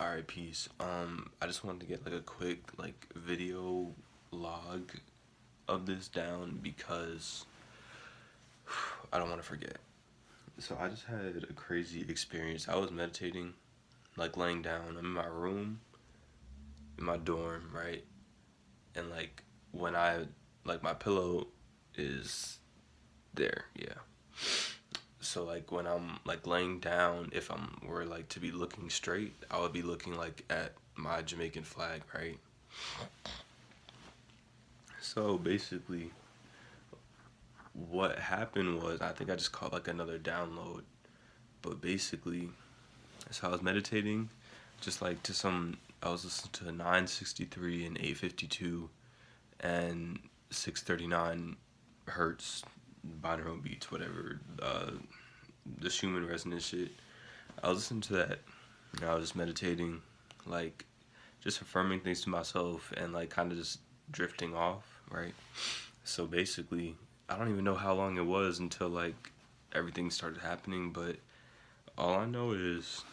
Alright, peace. I just wanted to get like a quick like video log of this down because I don't want to forget. So I just had a crazy experience. I was meditating, like laying down. I'm in my room, in my dorm, right? And like when I like my pillow is there, yeah. So like when I'm like laying down, if I'm were like to be looking straight, I would be looking like at my Jamaican flag, right? So basically, what happened was I think I just caught like another download. But basically, so I was meditating, just like to some. I was listening to 963 and 852 and 639 hertz binaural beats, whatever. The Schumann resonance shit. I was listening to that. And I was just meditating, like just affirming things to myself and like kind of just drifting off, right? So basically, I don't even know how long it was until like everything started happening, but all I know is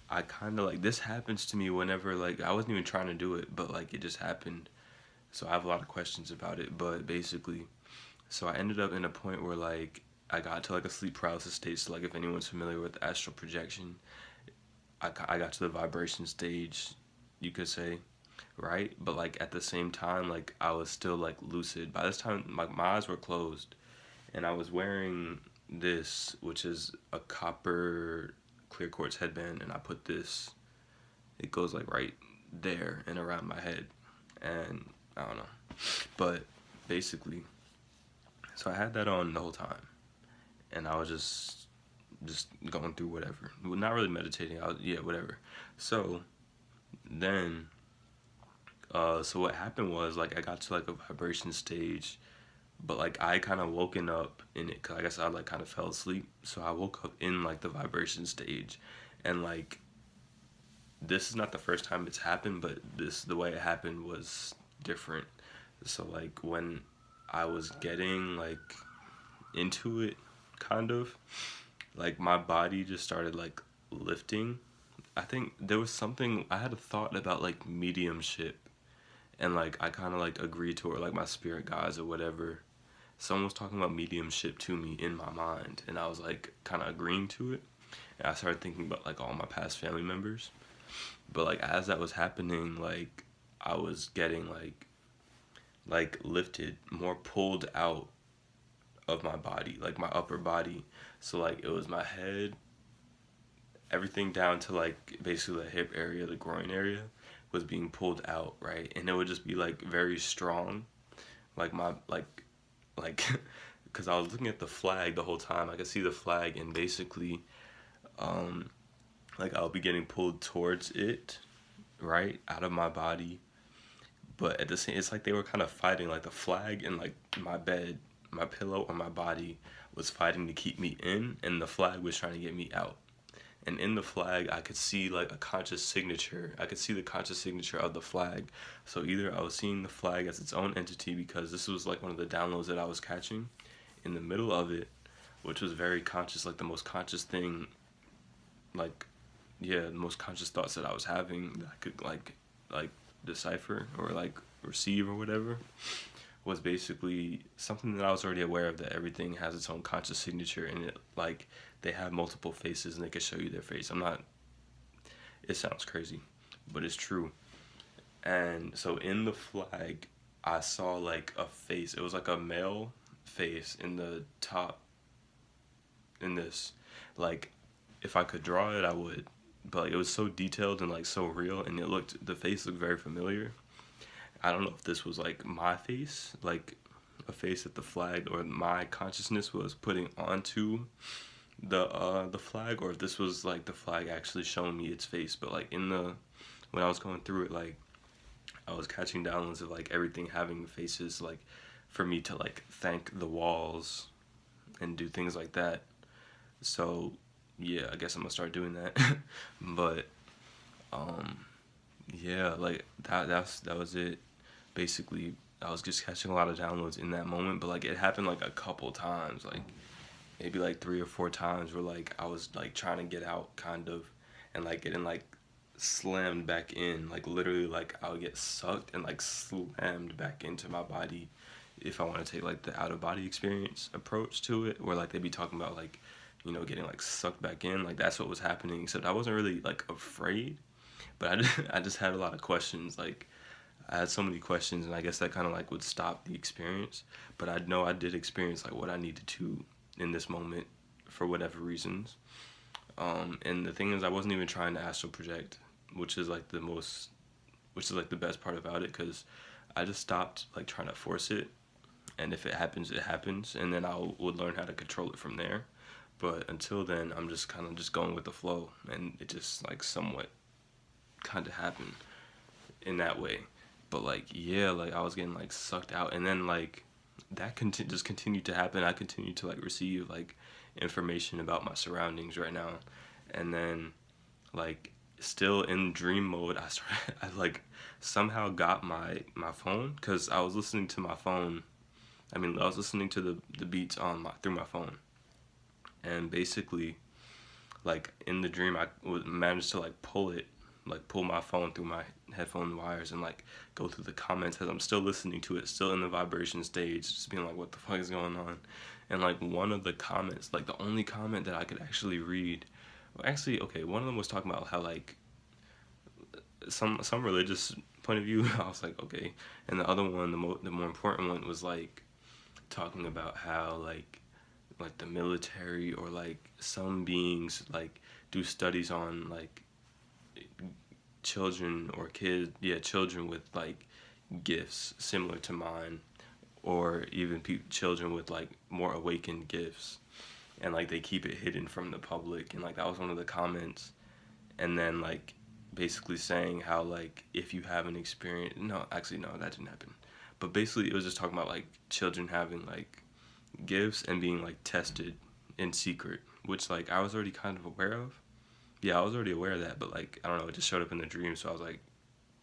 I kind of like this happens to me whenever like I wasn't even trying to do it, but like it just happened. So I have a lot of questions about it, but basically, so I ended up in a point where like I got to like a sleep paralysis state. So like if anyone's familiar with astral projection, I got to the vibration stage, you could say, right? But like at the same time, like I was still like lucid. By this time, like my eyes were closed, and I was wearing this, which is a copper clear quartz headband, and I put this. It goes like right there and around my head, and I don't know, but basically, so I had that on the whole time, and I was just going through whatever. Well, not really meditating. Yeah, whatever. So then, so what happened was like I got to like a vibration stage, but like I kind of woken up in it because I guess I like kind of fell asleep. So I woke up in like the vibration stage, and like this is not the first time it's happened, but this the way it happened was different. So like when I was getting like into it, kind of like my body just started like lifting. I think there was something I had a thought about like mediumship, and like I kind of like agreed to it, like my spirit guides or whatever. Someone was talking about mediumship to me in my mind, and I was like kind of agreeing to it. And I started thinking about like all my past family members. But like as that was happening, like I was getting like lifted, more pulled out of my body, like my upper body. So like it was my head, everything down to like basically the hip area, the groin area was being pulled out, right? And it would just be like very strong, like my like because I was looking at the flag the whole time. I could see the flag, and basically um like I'll be getting pulled towards it, right, out of my body. But at the same, it's like they were kind of fighting, like the flag and like my bed, my pillow, or my body was fighting to keep me in, and the flag was trying to get me out. And in the flag, I could see like a conscious signature. I could see the conscious signature of the flag. So either I was seeing the flag as its own entity, because this was like one of the downloads that I was catching in the middle of it, which was very conscious, like the most conscious thing, like yeah, the most conscious thoughts that I was having that I could like decipher or like receive or whatever, was basically something that I was already aware of, that everything has its own conscious signature, and it like they have multiple faces and they can show you their face. I'm not, it sounds crazy, but it's true. And so in the flag, I saw like a face. It was like a male face in the top, in this, like if I could draw it I would, but like, it was so detailed and like so real, and the face looked very familiar. I don't know if this was like my face, like a face that the flag or my consciousness was putting onto the flag, or if this was like the flag actually showing me its face. But like in the when I was going through it, like I was catching downloads of like everything having faces, like for me to like thank the walls and do things like that. So yeah, I guess I'm gonna start doing that. But um yeah, like that was it. Basically, I was just catching a lot of downloads in that moment, but like it happened like a couple times, like maybe like 3 or 4 times, where like I was like trying to get out kind of, and like getting like slammed back in, like literally, like I would get sucked and like slammed back into my body if I want to take like the out of body experience approach to it, where like they'd be talking about like, getting like sucked back in, like that's what was happening. Except I wasn't really like afraid, but I just had a lot of questions. Like I had so many questions, and I guess that kind of like would stop the experience. But I know I did experience like what I needed to in this moment for whatever reasons. And the thing is, I wasn't even trying to astral project, which is like which is like the best part about it, because I just stopped like trying to force it, and if it happens, it happens, and then would learn how to control it from there. But until then, I'm just kind of just going with the flow, and it just like somewhat kind of happened in that way. But like yeah, like I was getting like sucked out, and then like that just continued to happen. I continued to like receive like information about my surroundings right now, and then like still in dream mode, I like somehow got my phone, because I was listening to my phone. I mean, I was listening to the beats on my through my phone, and basically like in the dream I would manage to like pull my phone through my headphone wires and like go through the comments as I'm still listening to it, still in the vibration stage, just being like, what the fuck is going on? And like one of the comments, like the only comment that I could actually read, well, actually, okay, one of them was talking about how like some religious point of view. I was like, okay, and the other one, the more important one, was like talking about how like the military or like some beings like do studies on like children or kids, yeah, children with like gifts similar to mine, or even children with like more awakened gifts, and like they keep it hidden from the public, and like that was one of the comments. And then like basically saying how like if you have an experience, no, actually no, that didn't happen, but basically it was just talking about like children having like gifts and being like tested in secret, which like I was already kind of aware of. Yeah, I was already aware of that, but like I don't know, it just showed up in the dream, so I was like,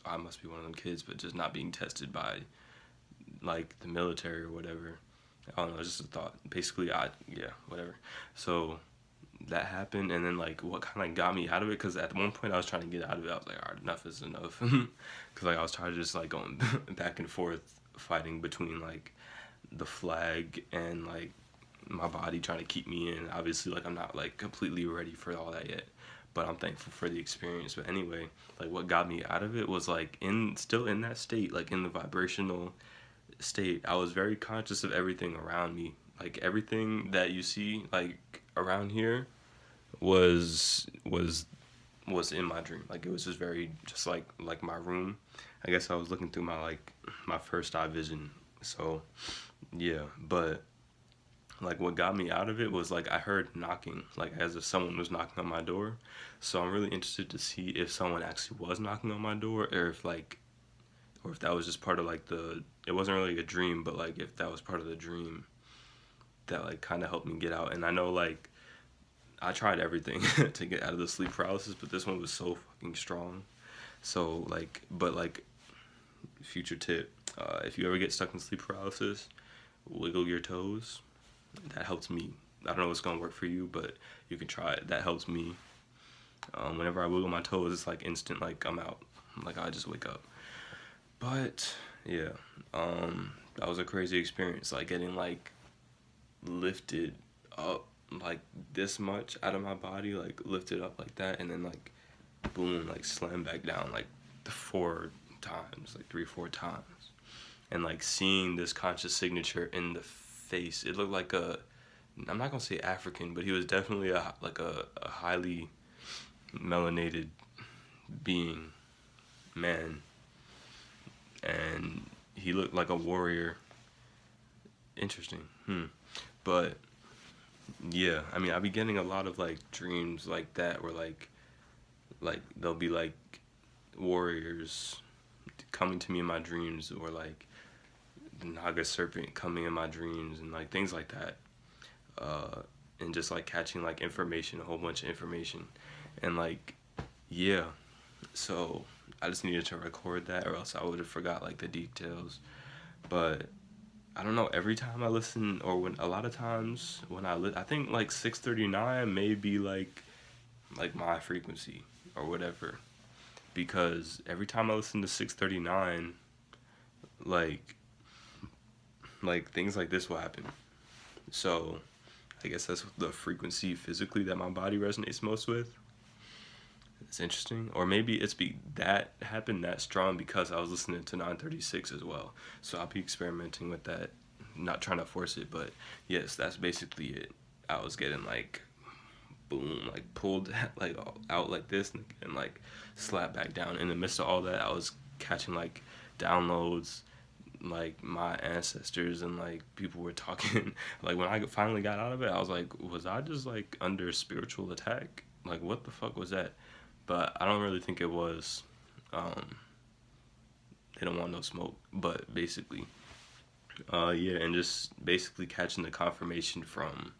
oh, I must be one of them kids, but just not being tested by like the military or whatever. I don't know, it's just a thought. Basically, yeah, whatever. So that happened, and then like what kind of got me out of it, because at one point I was trying to get out of it. I was like, all right, enough is enough, because like I was tired of just like going back and forth fighting between like the flag and like my body trying to keep me in. Obviously, like I'm not like completely ready for all that yet, but I'm thankful for the experience. But anyway, like what got me out of it was like still in that state, like in the vibrational state, I was very conscious of everything around me. Like everything that you see like around here was in my dream. Like it was just very just like my room. I guess I was looking through my first eye vision. So yeah, but like what got me out of it was like I heard knocking, like as if someone was knocking on my door. So I'm really interested to see if someone actually was knocking on my door, or if that was just part of like it wasn't really a dream, but like if that was part of the dream that like kind of helped me get out. And I know like I tried everything to get out of the sleep paralysis, but this one was so fucking strong. So like, but like, future tip, if you ever get stuck in sleep paralysis, wiggle your toes. That helps me. I don't know if it's gonna work for you, but you can try it. That helps me. Whenever I wiggle my toes, it's like instant, like I'm out. Like I just wake up. But yeah, that was a crazy experience. Like getting like lifted up like this much out of my body, like lifted up like that, and then like boom, like slam back down like 4 times, like 3, 4 times, and like seeing this conscious signature in the face. It looked like I'm not gonna say African, but he was definitely a highly melanated being, man, and he looked like a warrior. Interesting. But yeah, I mean, I be getting a lot of like dreams like that, where like there'll be like warriors coming to me in my dreams, or like the Naga serpent coming in my dreams, and like things like that, and just like catching like information, a whole bunch of information, and like yeah, so I just needed to record that, or else I would have forgot like the details. But I don't know, every time I listen, or when a lot of times when I think like 639 may be like my frequency or whatever. because every time I listen to 639, like things like this will happen. So I guess that's the frequency physically that my body resonates most with. It's interesting. Or maybe that happened that strong because I was listening to 936 as well. So I'll be experimenting with that, not trying to force it, but yes, that's basically it. I was getting like boom, like pulled like out like this and like slapped back down. In the midst of all that, I was catching like downloads, like my ancestors and like people were talking. Like when I finally got out of it, I was like, was I just like under spiritual attack? Like what the fuck was that? But I don't really think it was. They don't want no smoke. But basically, yeah, and just basically catching the confirmation from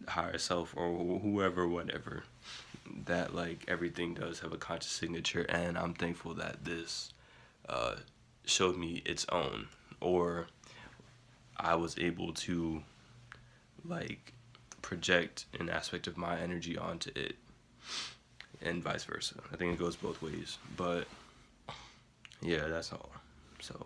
higher self or whoever, whatever, that like everything does have a conscious signature, and I'm thankful that this showed me its own, or I was able to like project an aspect of my energy onto it, and vice versa. I think it goes both ways, but yeah, that's all. So